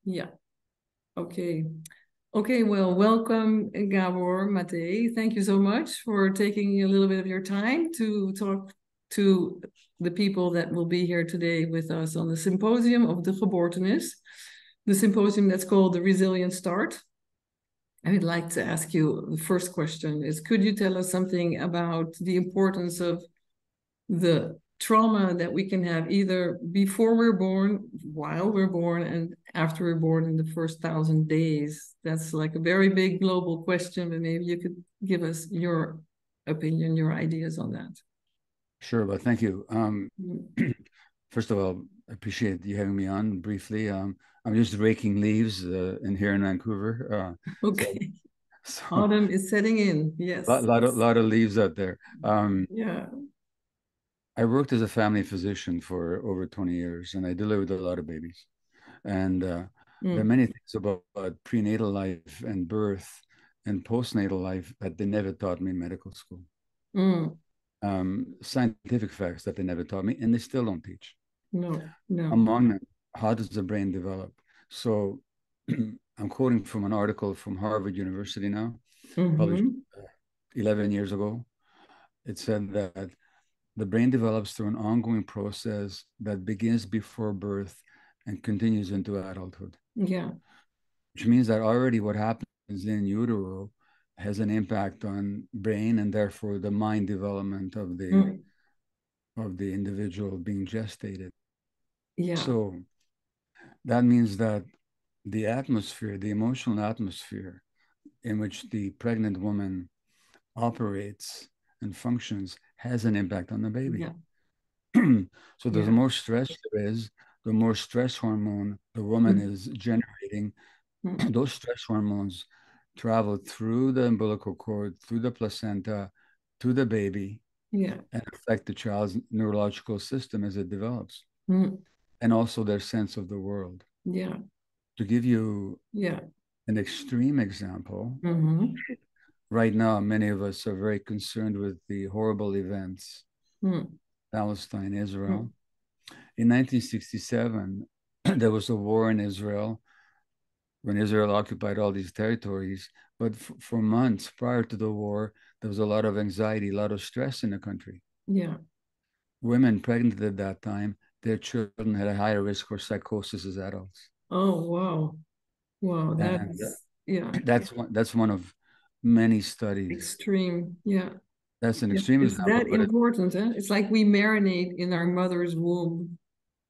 Yeah. Okay. Okay, well, welcome, Gabor Mate. Thank you so much for taking a little bit of your time to talk to the people that will be here today with us on the symposium of Degeboortenis, the symposium that's called The Resilient Start. I would like to ask you, the first question is, could you tell us something about the importance of the trauma that we can have either before we're born, while we're born, and after we're born in the first 1,000 days? That's like a very big global question, but maybe you could give us your opinion, your ideas on that. Sure, but thank you. First of all, I appreciate you having me on briefly. I'm just raking leaves in here in Vancouver. Okay. So Autumn is setting in. Yes. lot of leaves out there. Yeah. I worked as a family physician for over 20 years, and I delivered a lot of babies. And there are many things about prenatal life and birth and postnatal life that they never taught me in medical school. Scientific facts that they never taught me, and they still don't teach. No, no. Among them, how does the brain develop? So I'm quoting from an article from Harvard University now, published 11 years ago. It said that the brain develops through an ongoing process that begins before birth and continues into adulthood. Yeah. Which means that already what happens in utero has an impact on brain and therefore the mind development of the individual being gestated. Yeah. So that means that the atmosphere, the emotional atmosphere in which the pregnant woman operates and functions has an impact on the baby. Yeah. So the more stress there is, the more stress hormone the woman is generating. Those stress hormones travel through the umbilical cord, through the placenta, to the baby, and affect the child's neurological system as it develops, and also their sense of the world. Yeah. To give you an extreme example, right now, many of us are very concerned with the horrible events, Palestine, Israel. In 1967, there was a war in Israel when Israel occupied all these territories. But for months prior to the war, there was a lot of anxiety, a lot of stress in the country. Yeah. Women pregnant at that time, their children had a higher risk for psychosis as adults. Oh, wow. Wow. That's one of many studies. Extreme. Yeah. That's an extreme It's example. that important, huh? It's like we marinate in our mother's womb.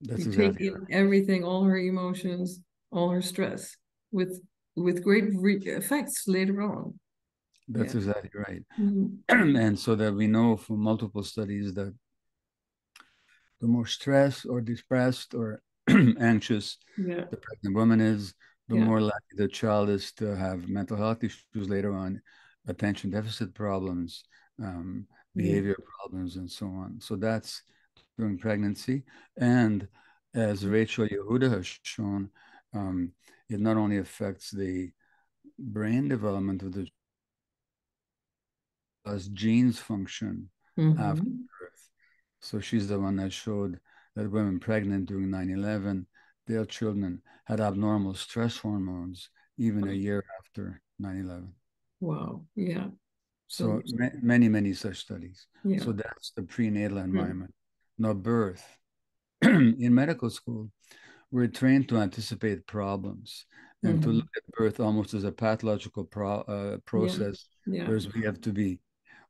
That's we exactly take in everything, all her emotions, all her stress, with great effects later on. That's exactly right. And so that we know from multiple studies that the more stressed or depressed or anxious the pregnant woman is, the more likely the child is to have mental health issues later on, attention deficit problems, behavior problems, and so on. So that's during pregnancy. And as Rachel Yehuda has shown, it not only affects the brain development of the as genes function after birth. So she's the one that showed that women pregnant during 9/11, their children had abnormal stress hormones even a year after 9/11. Wow. Yeah. So many such studies. So that's the prenatal environment. Now birth. In medical school, we're trained to anticipate problems and to look at birth almost as a pathological process, whereas we have to be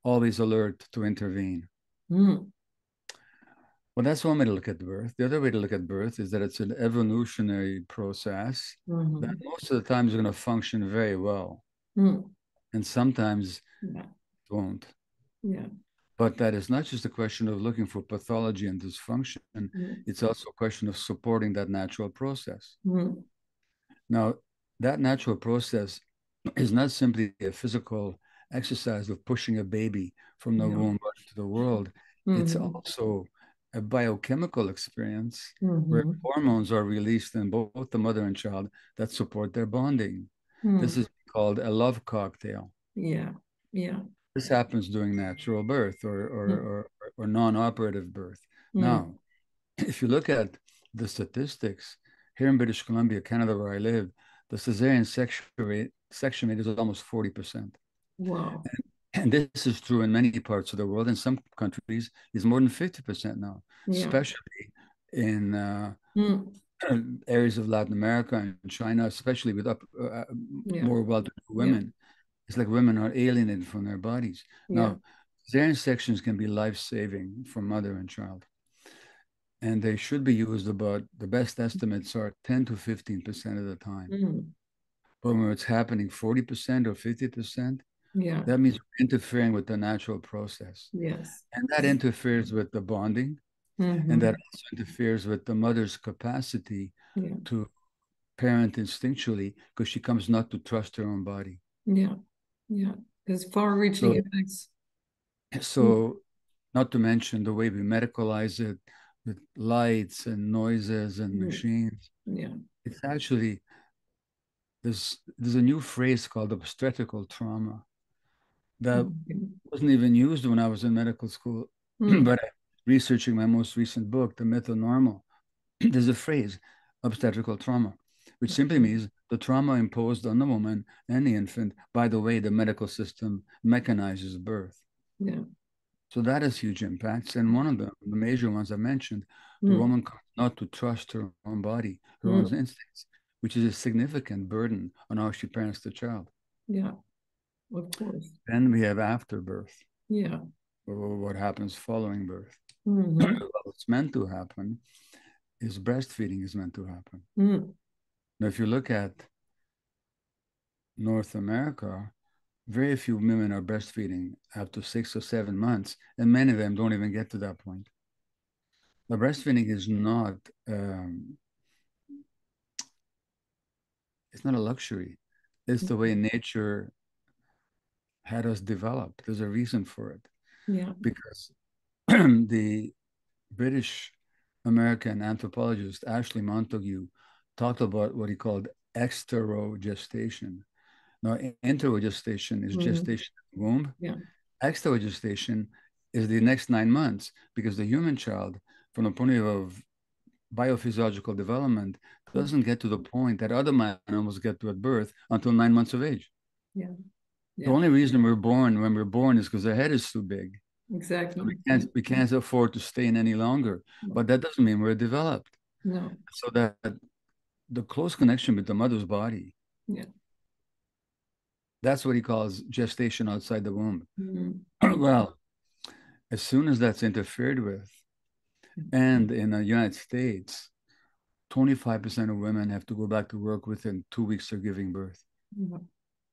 always alert to intervene. Well, that's one way to look at birth. The other way to look at birth is that it's an evolutionary process that most of the time is going to function very well. And sometimes it won't. But that is not just a question of looking for pathology and dysfunction. It's also a question of supporting that natural process. Now, that natural process is not simply a physical exercise of pushing a baby from the womb to the world. It's also a biochemical experience where hormones are released in both the mother and child that support their bonding. This is called a love cocktail. This happens during natural birth or non-operative birth. Now, if you look at the statistics, here in British Columbia, Canada, where I live, the cesarean section rate is almost 40%. Wow. And this is true in many parts of the world. In some countries, it's more than 50% now, especially in areas of Latin America and China, especially with more well-to-do women. It's like women are alienated from their bodies. Now, cesarean sections can be life-saving for mother and child. And they should be used about, the best estimates are 10 to 15% of the time. But when it's happening 40% or 50%, that means we're interfering with the natural process. Yes. And that interferes with the bonding. And that also interferes with the mother's capacity to parent instinctually, because she comes not to trust her own body. Yeah. There's far-reaching effects. So, not to mention the way we medicalize it with lights and noises and machines. It's actually, there's a new phrase called obstetrical trauma that wasn't even used when I was in medical school, but researching my most recent book, The Myth of Normal, there's a phrase, obstetrical trauma, which simply means the trauma imposed on the woman and the infant by the way the medical system mechanizes birth. So that has huge impacts. And one of the major ones I mentioned, the woman comes not to trust her own body, her own instincts, which is a significant burden on how she parents the child. Yeah, of course. Then we have afterbirth. Yeah. Or what happens following birth. What's meant to happen is breastfeeding is meant to happen. Now, if you look at North America, very few women are breastfeeding after 6 or 7 months, and many of them don't even get to that point. The breastfeeding is not, it's not a luxury. It's the way nature had us develop. There's a reason for it. Yeah. Because the British American anthropologist Ashley Montagu talked about what he called exterogestation. Now, enterogestation is gestation in the womb. Exterogestation is the next 9 months, because the human child, from the point of view of biophysiological development, doesn't get to the point that other animals get to at birth until 9 months of age. The only reason we're born when we're born is because our head is too big. Exactly. So we can't afford to stay in any longer. But that doesn't mean we're developed. No. So that the close connection with the mother's body, that's what he calls gestation outside the womb. Well, as soon as that's interfered with, and in the United States, 25% of women have to go back to work within 2 weeks of giving birth,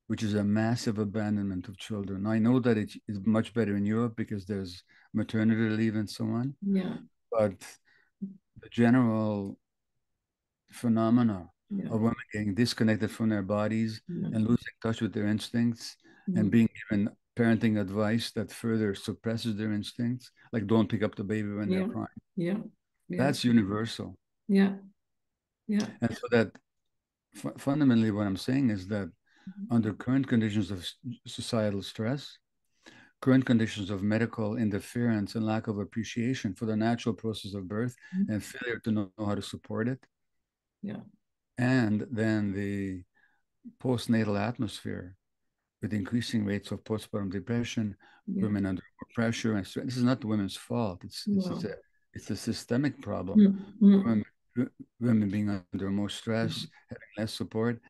which is a massive abandonment of children. I know that it is much better in Europe because there's maternity leave and so on. But the general phenomena of women getting disconnected from their bodies and losing touch with their instincts and being given parenting advice that further suppresses their instincts, like don't pick up the baby when they're crying. That's universal. And so that fundamentally what I'm saying is that under current conditions of societal stress, current conditions of medical interference and lack of appreciation for the natural process of birth and failure to know how to support it, and then the postnatal atmosphere with increasing rates of postpartum depression, women under more pressure and stress. This is not the women's fault. It's a systemic problem. Women being under more stress, having less support,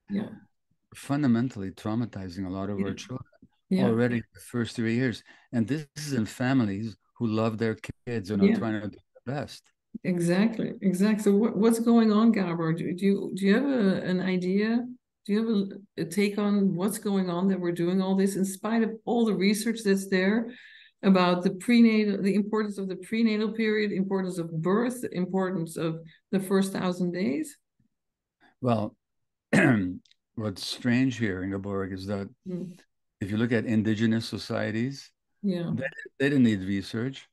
fundamentally traumatizing a lot of our children already in the first 3 years. And this is in families who love their kids and are trying to do their best. Exactly. So what's going on, Gabor? Do you have an idea? Do you have a take on what's going on that we're doing all this in spite of all the research that's there about the prenatal, the importance of the prenatal period, importance of birth, the importance of the first 1,000 days? Well, what's strange here, Ingeborg, is that if you look at indigenous societies, they didn't need research.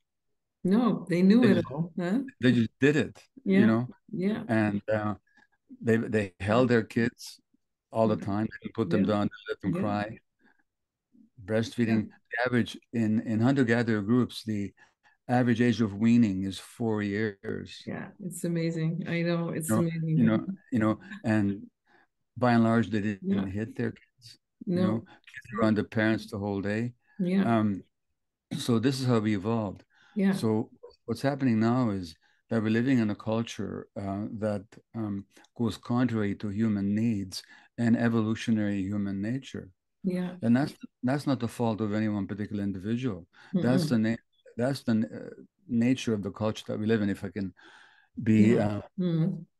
No, they knew it all. Huh? They just did it, you know? And they held their kids all the time. They didn't put them down, they let them cry. Breastfeeding, the average in hunter-gatherer groups, the average age of weaning is 4 years. Yeah, it's amazing. I know, it's You know, amazing. and by and large, they didn't Yeah. hit their kids. No. Kids were on the parents the whole day. Yeah. So this is how we evolved. Yeah. So what's happening now is that we're living in a culture that goes contrary to human needs and evolutionary human nature. Yeah. And that's not the fault of any one particular individual. That's the nature of the culture that we live in. If I can be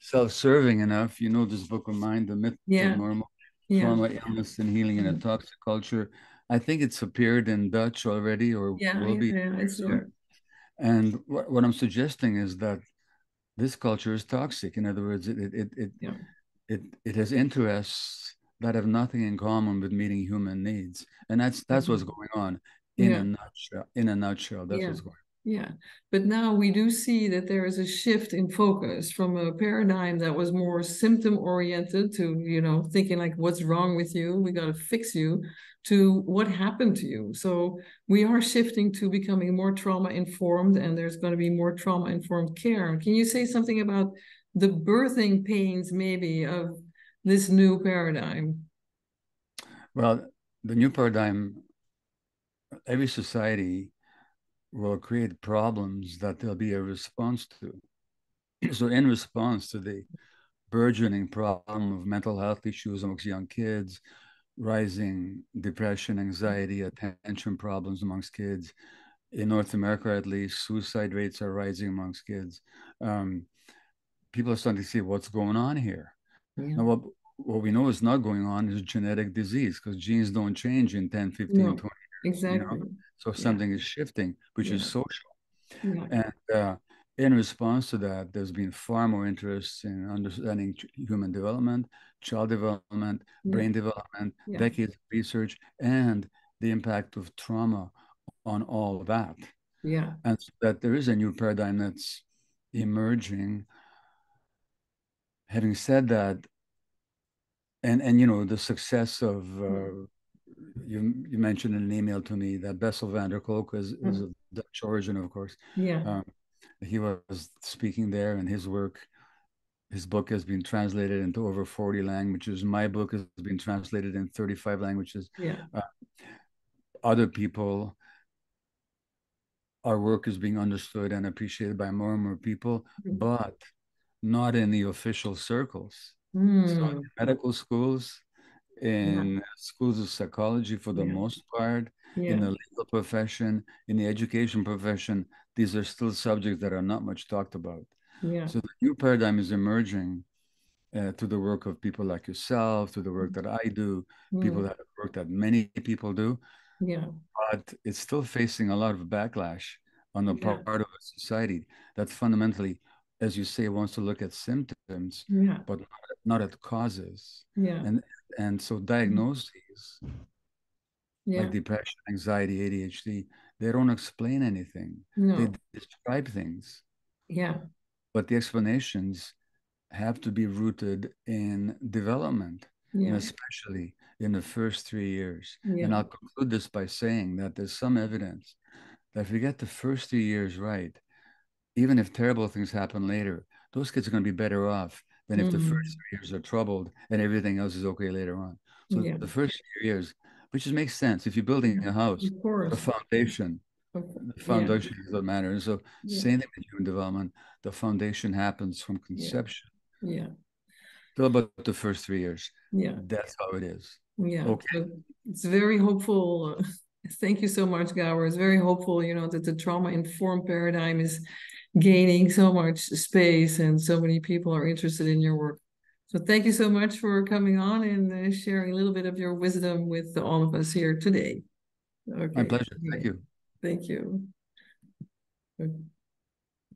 self-serving enough, this book of mine, The Myth of Normal Trauma, Illness, and Healing in a Toxic Culture. I think it's appeared in Dutch already, or will be. It's there. And what I'm suggesting is that this culture is toxic. In other words, it has interests that have nothing in common with meeting human needs, and that's what's going on in a nutshell. In a nutshell, that's what's going on. Yeah, but now we do see that there is a shift in focus from a paradigm that was more symptom oriented to, thinking like, what's wrong with you? We got to fix you, to what happened to you. So we are shifting to becoming more trauma informed, and there's going to be more trauma informed care. Can you say something about the birthing pains maybe of this new paradigm? Well, the new paradigm, every society will create problems that there'll be a response to. So in response to the burgeoning problem of mental health issues amongst young kids, rising depression, anxiety, attention problems amongst kids, in North America at least, suicide rates are rising amongst kids. People are starting to see what's going on here. Now, what we know is not going on is genetic disease, because genes don't change in 10, 15, 20 years. Exactly. So something is shifting, which is social. Yeah. And in response to that, there's been far more interest in understanding human development, child development, brain development, decades of research, and the impact of trauma on all of that. Yeah. And so that there is a new paradigm that's emerging. Having said that, and the success of you mentioned in an email to me that Bessel van der Kolk is of Dutch origin, of course. Yeah. He was speaking there, and his book has been translated into over 40 languages. My book has been translated in 35 languages. Yeah. Other people, our work is being understood and appreciated by more and more people, but not in the official circles. So in medical schools, in schools of psychology for the most part, in the legal profession, in the education profession, these are still subjects that are not much talked about. So the new paradigm is emerging to the work of people like yourself, to the work that I do, people that have work that many people do. But it's still facing a lot of backlash on the part of a society that fundamentally, as you say, wants to look at symptoms, but not at causes. And so diagnoses like depression, anxiety, ADHD, they don't explain anything. They describe things. But the explanations have to be rooted in development, and especially in the first 3 years. And I'll conclude this by saying that there's some evidence that if we get the first 3 years right, even if terrible things happen later, those kids are going to be better off than if the first 3 years are troubled and everything else is okay later on. So the first 3 years, which just makes sense. If you're building a house, the foundation is what matters. So same thing with human development. The foundation happens from conception. Till about the first 3 years. That's how it is. Okay. So it's very hopeful. Thank you so much, Gabor. It's very hopeful, that the trauma-informed paradigm is gaining so much space and so many people are interested in your work. So thank you so much for coming on and sharing a little bit of your wisdom with all of us here today. Okay. My pleasure. Thank you. Thank you.